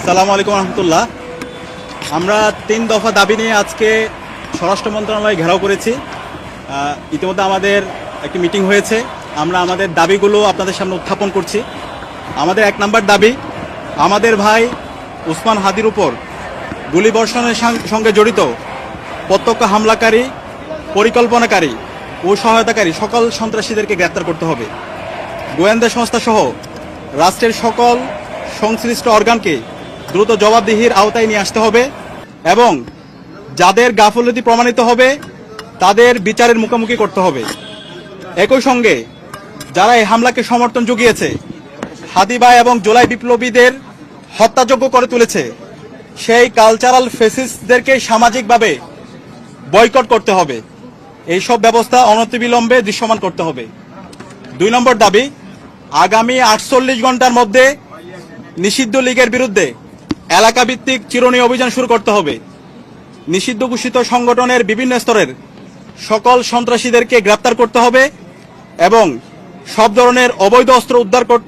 আসসালামু আলাইকুম রহমতুল্লাহ। আমরা 3 দফা দাবি নিয়ে আজকে স্বরাষ্ট্র মন্ত্রণালয় ঘেরাও করেছি। ইতিমধ্যে আমাদের একটি মিটিং হয়েছে। আমরা আমাদের দাবিগুলো আপনাদের সামনে উত্থাপন করছি। আমাদের 1 নম্বর দাবি, আমাদের ভাই উসমান হাদির উপর গুলিবর্ষণের সঙ্গে জড়িত প্রত্যক্ষ হামলাকারী, পরিকল্পনাকারী ও সহায়তাকারী সকল সন্ত্রাসীদেরকে গ্রেপ্তার করতে হবে। গোয়েন্দা সংস্থা সহ রাষ্ট্রের সকল সংশ্লিষ্ট অর্গানকে দ্রুত জবাবদিহির আওতায় নিয়ে আসতে হবে এবং যাদের গাফলতি প্রমাণিত হবে তাদের বিচারের মুখোমুখি করতে হবে। একই সঙ্গে যারা এই হামলাকে সমর্থন জুগিয়েছে, হাদি ভাই এবং জুলাই বিপ্লবীদের হত্যাযোগ্য করে তুলেছে, সেই কালচারাল ফেসিস্টদেরকে সামাজিকভাবে বয়কট করতে হবে। এইসব ব্যবস্থা অনতিবিলম্বে দৃশ্যমান করতে হবে। 2 নম্বর দাবি, আগামী 48 ঘন্টার মধ্যে নিষিদ্ধ লীগের বিরুদ্ধে এলাকাভিত্তিক চিরুনি অভিযান শুরু করতে হবে। নিষিদ্ধ ঘোষিত সংগঠনের বিভিন্ন স্তরের সকল সন্ত্রাসীদেরকে গ্রেপ্তার করতে হবে এবং সব ধরনের অবৈধ অস্ত্র উদ্ধার করতে